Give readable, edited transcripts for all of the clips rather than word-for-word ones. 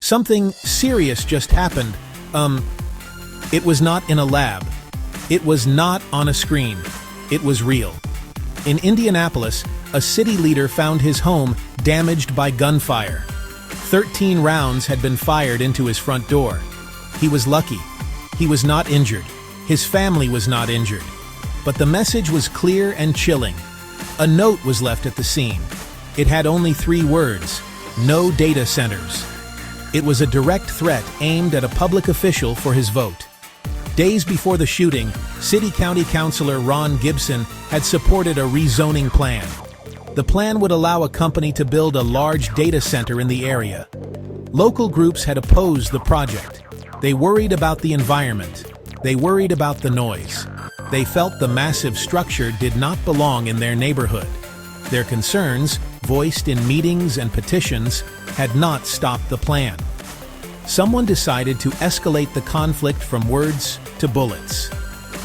Something serious just happened. It was not in a lab. It was not on a screen. It was real. In Indianapolis, a city leader found his home damaged by gunfire. 13 rounds had been fired into his front door. He was lucky. He was not injured. His family was not injured. But the message was clear and chilling. A note was left at the scene. It had only 3 words: no data centers. It was a direct threat aimed at a public official for his vote. Days before the shooting, City County Councilor Ron Gibson had supported a rezoning plan. The plan would allow a company to build a large data center in the area. Local groups had opposed the project. They worried about the environment. They worried about the noise. They felt the massive structure did not belong in their neighborhood. Their concerns, voiced in meetings and petitions, had not stopped the plan. Someone decided to escalate the conflict from words to bullets.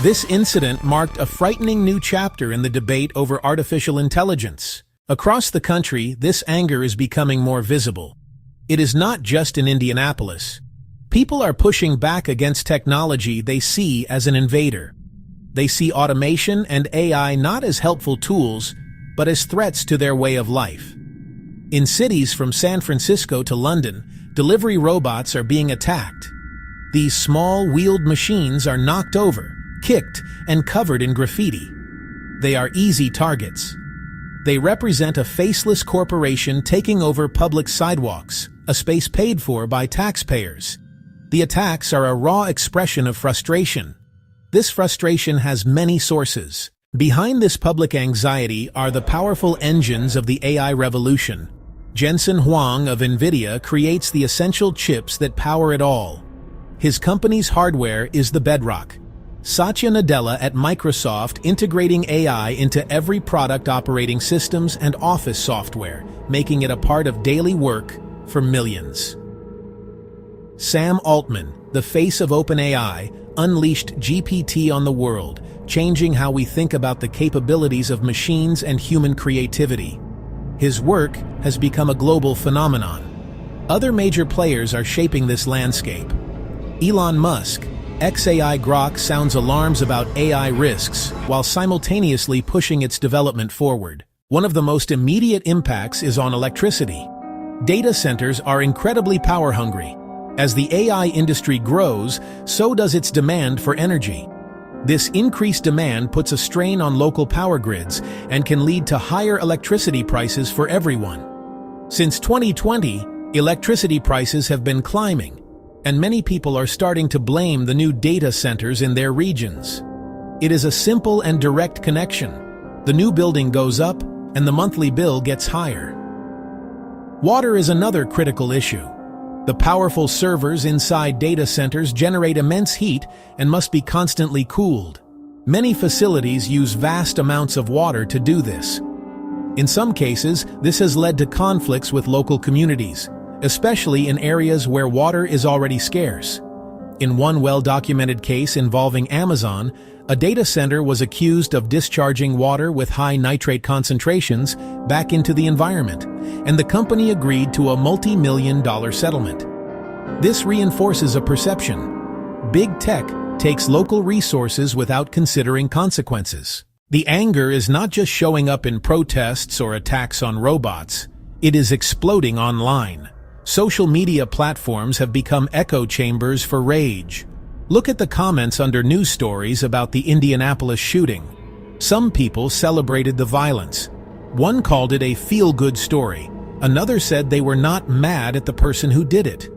This incident marked a frightening new chapter in the debate over artificial intelligence. Across the country, this anger is becoming more visible. It is not just in Indianapolis. People are pushing back against technology they see as an invader. They see automation and AI not as helpful tools, but as threats to their way of life. In cities from San Francisco to London, delivery robots are being attacked. These small, wheeled machines are knocked over, kicked, and covered in graffiti. They are easy targets. They represent a faceless corporation taking over public sidewalks, a space paid for by taxpayers. The attacks are a raw expression of frustration. This frustration has many sources. Behind this public anxiety are the powerful engines of the AI revolution. Jensen Huang of NVIDIA creates the essential chips that power it all. His company's hardware is the bedrock. Satya Nadella at Microsoft integrating AI into every product operating systems and office software, making it a part of daily work for millions. Sam Altman, the face of OpenAI, unleashed GPT on the world, changing how we think about the capabilities of machines and human creativity. His work has become a global phenomenon. Other major players are shaping this landscape. Elon Musk, XAI Grok sounds alarms about AI risks while simultaneously pushing its development forward. One of the most immediate impacts is on electricity. Data centers are incredibly power-hungry. As the AI industry grows, so does its demand for energy. This increased demand puts a strain on local power grids and can lead to higher electricity prices for everyone. Since 2020, electricity prices have been climbing, and many people are starting to blame the new data centers in their regions. It is a simple and direct connection. The new building goes up, and the monthly bill gets higher. Water is another critical issue. The powerful servers inside data centers generate immense heat and must be constantly cooled. Many facilities use vast amounts of water to do this. In some cases, this has led to conflicts with local communities, especially in areas where water is already scarce. In one well-documented case involving Amazon, a data center was accused of discharging water with high nitrate concentrations back into the environment, and the company agreed to a multi-million-dollar settlement. This reinforces a perception. Big tech takes local resources without considering consequences. The anger is not just showing up in protests or attacks on robots. It is exploding online. Social media platforms have become echo chambers for rage. Look at the comments under news stories about the Indianapolis shooting. Some people celebrated the violence. One called it a feel-good story. Another said they were not mad at the person who did it.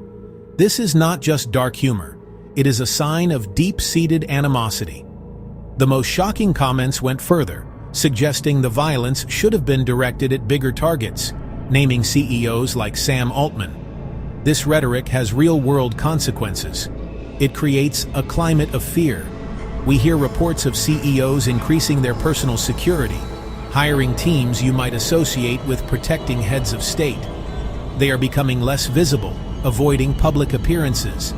This is not just dark humor. It is a sign of deep-seated animosity. The most shocking comments went further, suggesting the violence should have been directed at bigger targets, naming CEOs like Sam Altman. This rhetoric has real-world consequences. It creates a climate of fear. We hear reports of CEOs increasing their personal security, hiring teams you might associate with protecting heads of state. They are becoming less visible, avoiding public appearances.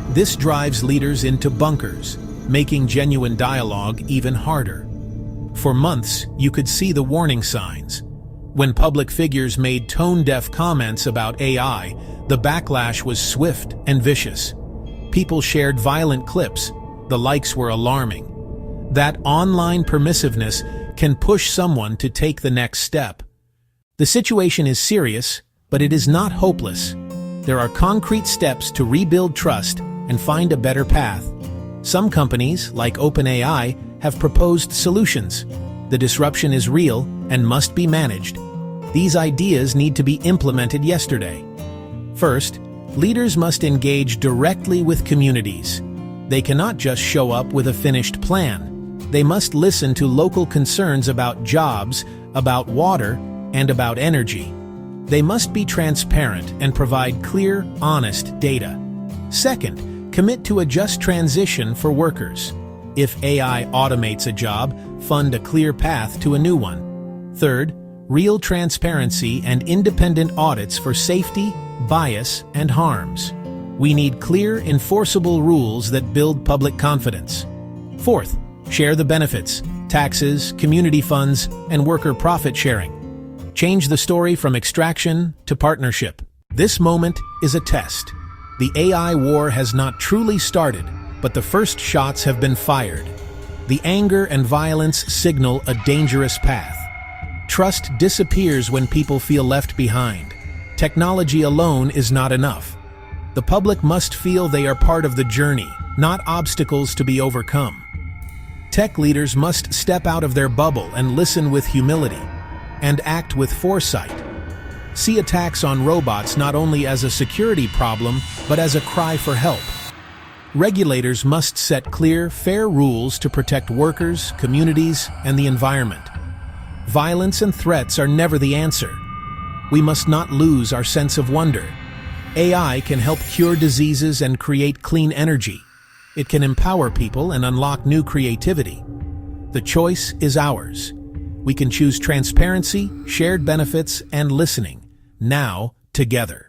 This drives leaders into bunkers, making genuine dialogue even harder. For months, you could see the warning signs. When public figures made tone-deaf comments about AI, the backlash was swift and vicious. People shared violent clips. The likes were alarming. That online permissiveness can push someone to take the next step. The situation is serious, but it is not hopeless. There are concrete steps to rebuild trust and find a better path. Some companies, like OpenAI, have proposed solutions. The disruption is real and must be managed. These ideas need to be implemented yesterday. First, leaders must engage directly with communities. They cannot just show up with a finished plan. They must listen to local concerns about jobs, about water, and about energy. They must be transparent and provide clear, honest data. Second, commit to a just transition for workers. If AI automates a job, fund a clear path to a new one. Third, real transparency and independent audits for safety, bias, and harms. We need clear, enforceable rules that build public confidence. Fourth, share the benefits, taxes, community funds, and worker profit sharing. Change the story from extraction to partnership. This moment is a test. The AI war has not truly started, but the first shots have been fired. The anger and violence signal a dangerous path. Trust disappears when people feel left behind. Technology alone is not enough. The public must feel they are part of the journey, not obstacles to be overcome. Tech leaders must step out of their bubble and listen with humility, and act with foresight. See attacks on robots not only as a security problem, but as a cry for help. Regulators must set clear, fair rules to protect workers, communities, and the environment. Violence and threats are never the answer. We must not lose our sense of wonder. AI can help cure diseases and create clean energy. It can empower people and unlock new creativity. The choice is ours. We can choose transparency, shared benefits, and listening, now together.